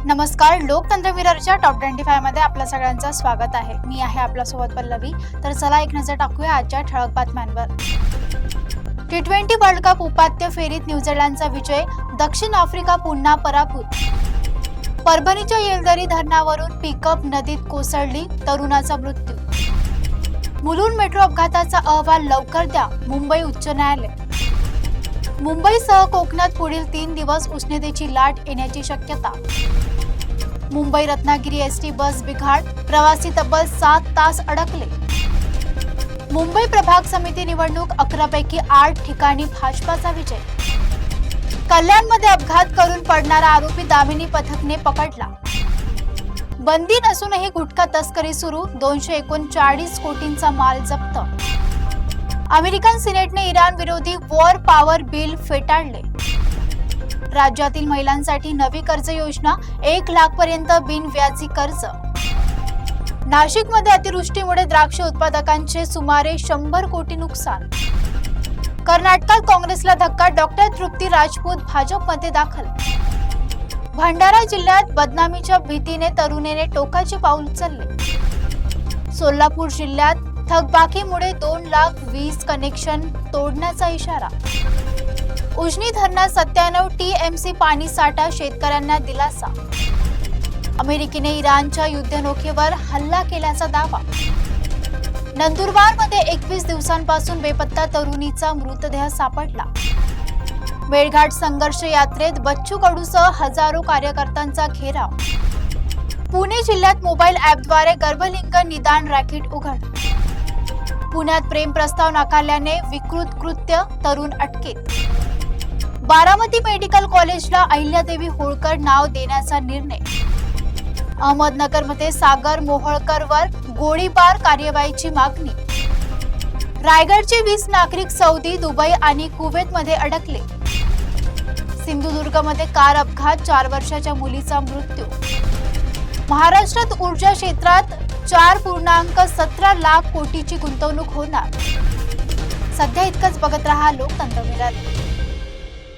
नमस्कार, लोकतंत्र मिररच्या टॉप 25 मध्ये आपल्या सगळ्यांचं स्वागत आहे. मी आहे आपल्यासोबत पल्लवी. तर चला एक नजर टाकूया आजच्या ठळक बातम्यांवर. T20 वर्ल्ड कप उपांत्य फेरीत न्यूझीलंडचा विजय, दक्षिण आफ्रिका पुन्हा पराभूत. परभणीच्या येलदरी धरणावरून पिकअप नदीत कोसळली, तरुणाचा मृत्यू. मुलुंड मेट्रो अपघाताचा अहवाल लवकर द्या, मुंबई उच्च न्यायालय. मुंबईसह कोकणात पुढील 3 दिवस उष्णतेची लाट येण्याची शक्यता. मुंबई रत्नागिरी एसटी बस बिघाड, प्रवासी तब्बल 7 तास अडकले. मुंबई प्रभाग समिती निवडणूक 11 पैकी 8 ठिकाणी भाजपाचा विजय. कल्याणमध्ये अपघात करून पडणारा आरोपी दामिनी पथकने पकडला. बंदी नसूनही गुटखा तस्करी सुरू, 239 कोटींचा माल जप्त. अमेरिकन सिनेटने इराण विरोधी वॉर पॉवर बिल फेटाळले. राज्यातील महिलांसाठी नवी कर्ज योजना, 1 लाख पर्यंत बिनव्याजी कर्ज. नाशिकमध्ये अतिवृष्टीमुळे द्राक्ष उत्पादकांचे सुमारे 100 कोटी नुकसान. कर्नाटकात काँग्रेसला धक्का, डॉक्टर तृप्ती राजपूत भाजपमध्ये दाखल. भंडारा जिल्ह्यात बदनामीच्या भीतीने तरुणीने टोकाचे पाऊल उचलले. सोलापूर जिल्ह्यात थकबाकीमुळे 2,20,000 कनेक्शन तोडण्याचा इशारा. उजनी धरणात 97 TMC पाणी साठा, शेतकऱ्यांना दिलासा. अमेरिकेने इराणच्या युद्धनौकेवर हल्ला केल्याचा दावा. नंदुरबारमध्ये 21 दिवसांपासून बेपत्ता तरुणीचा मृतदेह सापडला. मेळघाट संघर्ष यात्रेत बच्चू कडूसह हजारो कार्यकर्त्यांचा घेराव. पुणे जिल्ह्यात मोबाईल ॲपद्वारे गर्भलिंग निदान रॅकेट उघड. पुण्यात प्रेम प्रस्ताव नाकारल्याने विकृत कृत्य, तरुण अटकेत. बारामती मेडिकल कॉलेजला अहिल्यादेवी होळकर नाव देण्याचा निर्णय. अहमदनगरमध्ये सागर मोहोळकरवर गोळीबार, कार्यवाहीची मागणी. रायगडचे 20 नागरिक सौदी, दुबई आणि कुवेतमध्ये अडकले. सिंधुदुर्गमध्ये कार अपघात, 4 वर्षाच्या मुलीचा मृत्यू. महाराष्ट्रात ऊर्जा क्षेत्रात 4.17 लाख कोटीची गुंतवणूक होणार. सध्या इतकंच. बघत रहा लोकतंत्र मिरर.